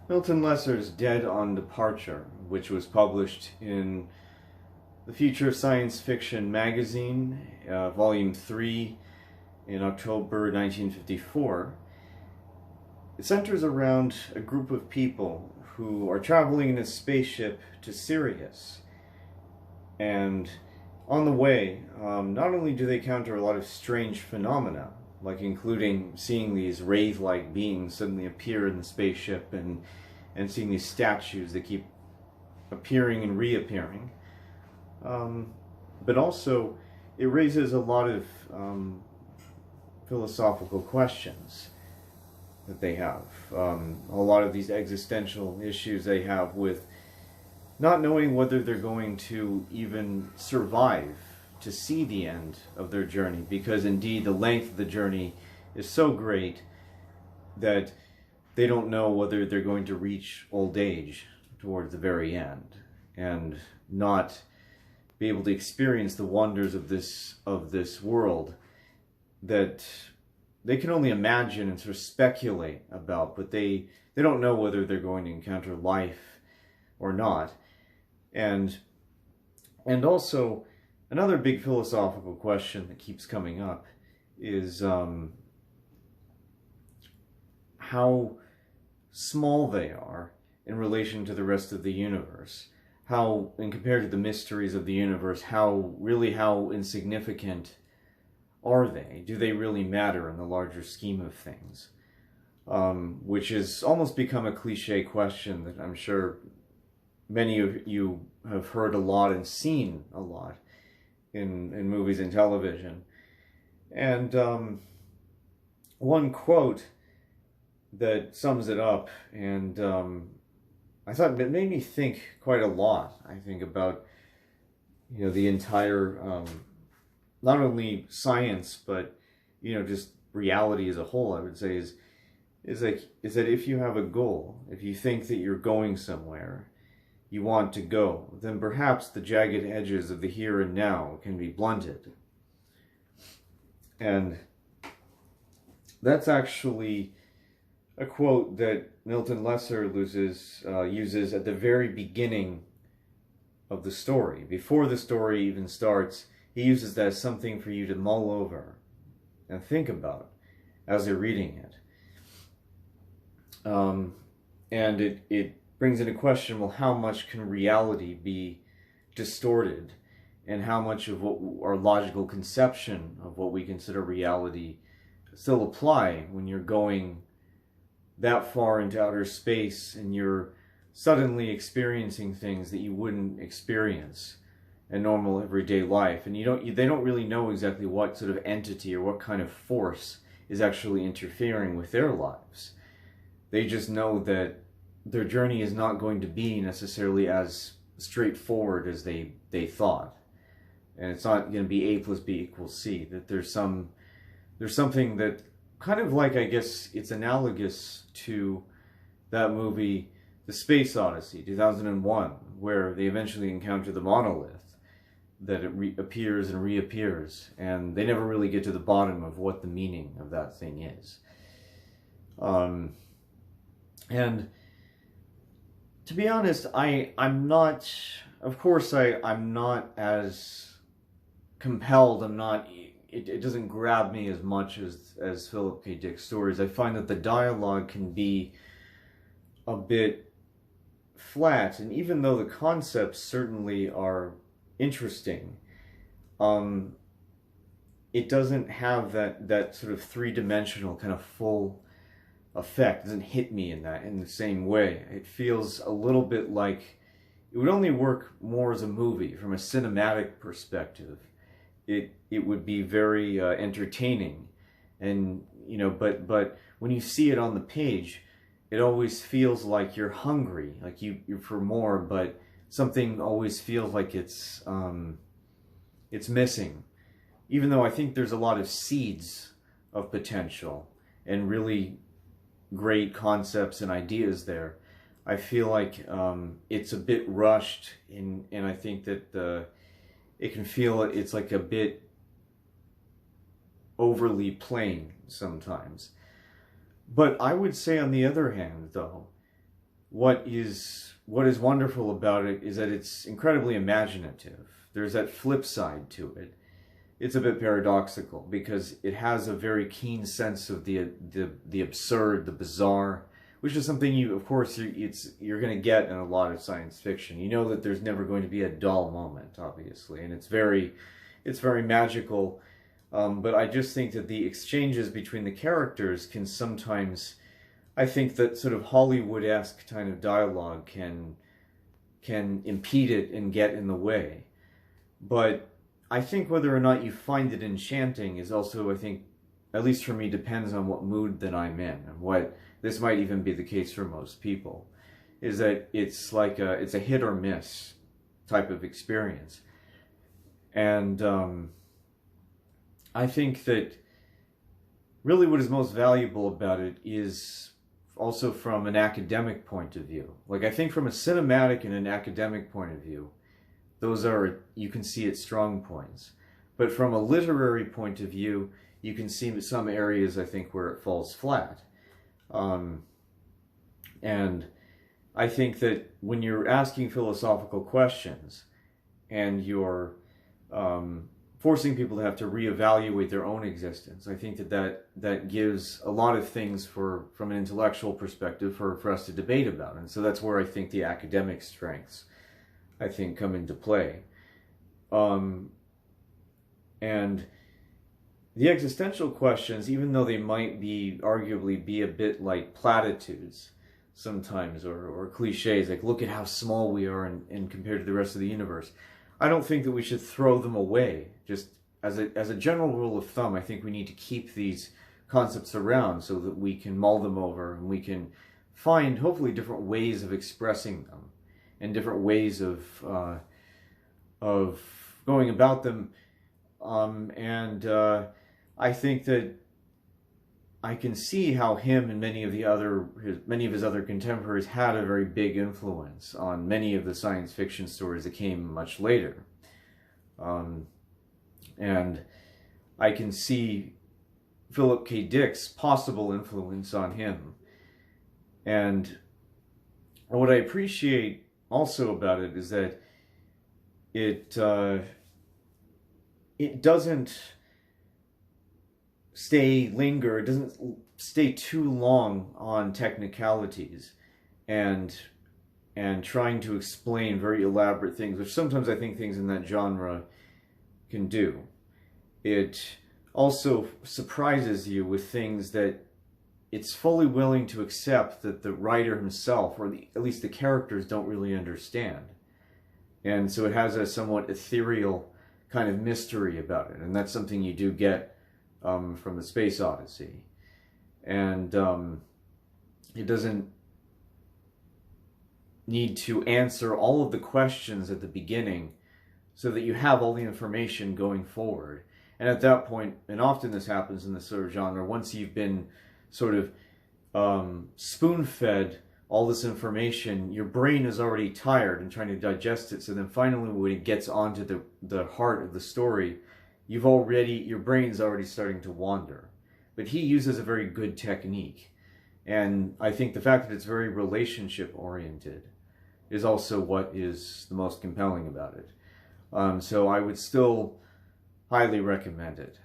Milton Lesser's Dead on Departure, which was published in the Future Science Fiction magazine, Volume 3, in October 1954. It centers around a group of people who are traveling in a spaceship to Sirius. And on the way, not only do they encounter a lot of strange phenomena, like including seeing these wraith-like beings suddenly appear in the spaceship and seeing these statues that keep appearing and reappearing, but also it raises a lot of philosophical questions that they have. A lot of these existential issues they have with not knowing whether they're going to even survive to see the end of their journey, because indeed the length of the journey is so great that they don't know whether they're going to reach old age towards the very end and not be able to experience the wonders of this world that they can only imagine and sort of speculate about, but they don't know whether they're going to encounter life or not. And also, another big philosophical question that keeps coming up is how small they are in relation to the rest of the universe. How, and compared to the mysteries of the universe, how insignificant are they? Do they really matter in the larger scheme of things? Which has almost become a cliche question that I'm sure many of you have heard a lot and seen a lot in movies and television. And one quote that sums it up, and I thought it made me think quite a lot, I think, about, you know, the entire, not only science, but, you know, just reality as a whole, I would say, is that if you have a goal, if you think that you're going somewhere, you want to go, then perhaps the jagged edges of the here and now can be blunted. And that's actually a quote that Milton Lesser uses at the very beginning of the story. Before the story even starts, he uses that as something for you to mull over and think about as you're reading it. And it brings into question, well, how much can reality be distorted, and how much of what our logical conception of what we consider reality still apply when you're going that far into outer space and you're suddenly experiencing things that you wouldn't experience in normal everyday life, and they don't really know exactly what sort of entity or what kind of force is actually interfering with their lives. They just know that their journey is not going to be necessarily as straightforward as they thought, and it's not going to be A plus B equals C. That there's something that kind of, like, I guess it's analogous to that movie, The Space Odyssey, 2001, where they eventually encounter the monolith, that it appears and reappears, and they never really get to the bottom of what the meaning of that thing is. And to be honest, I'm not, of course, I'm not as compelled, it doesn't grab me as much as Philip K. Dick's stories. I find that the dialogue can be a bit flat, and even though the concepts certainly are interesting, it doesn't have that sort of three-dimensional kind of full effect. It doesn't hit me in the same way. It feels a little bit like it would only work more as a movie from a cinematic perspective. It would be very entertaining, and you know, but when you see it on the page, it always feels like you're hungry, like you're for more, but something always feels like it's missing. Even though I think there's a lot of seeds of potential and really great concepts and ideas there, I feel like it's a bit rushed, and I think that it can feel it's like a bit overly plain sometimes. But I would say, on the other hand, though, what is wonderful about it is that it's incredibly imaginative. There's that flip side to it. It's a bit paradoxical because it has a very keen sense of the absurd, the bizarre, which is something of course, you're going to get in a lot of science fiction. You know that there's never going to be a dull moment, obviously, and it's very magical. But I just think that the exchanges between the characters can sometimes, I think that sort of Hollywood-esque kind of dialogue can impede it and get in the way. But I think whether or not you find it enchanting is also, I think, at least for me, depends on what mood that I'm in, and what, this might even be the case for most people, is that it's like it's a hit or miss type of experience. And I think that really what is most valuable about it is also from an academic point of view. Like, I think from a cinematic and an academic point of view, those are, you can see its strong points. But from a literary point of view, you can see some areas, I think, where it falls flat. And I think that when you're asking philosophical questions and you're forcing people to have to reevaluate their own existence, I think that gives a lot of things from an intellectual perspective for us to debate about. And so that's where I think the academic strengths, I think, come into play. And the existential questions, even though they might arguably be a bit like platitudes sometimes, or cliches, like look at how small we are in compared to the rest of the universe, I don't think that we should throw them away. Just as a general rule of thumb, I think we need to keep these concepts around so that we can mull them over and we can find, hopefully, different ways of expressing them and different ways of going about them. I think that I can see how him and many of his other contemporaries had a very big influence on many of the science fiction stories that came much later. And I can see Philip K. Dick's possible influence on him. And what I appreciate also about it is that it doesn't it doesn't stay too long on technicalities and trying to explain very elaborate things, which sometimes I think things in that genre can do. It also surprises you with things that it's fully willing to accept that the writer himself, or at least the characters, don't really understand. And so it has a somewhat ethereal kind of mystery about it, and that's something you do get from the Space Odyssey. And it doesn't need to answer all of the questions at the beginning so that you have all the information going forward. And at that point, and often this happens in this sort of genre, once you've been sort of spoon-fed all this information, your brain is already tired and trying to digest it. So then finally when it gets onto the heart of the story, your brain's already starting to wander. But he uses a very good technique. And I think the fact that it's very relationship-oriented is also what is the most compelling about it. So I would still highly recommend it.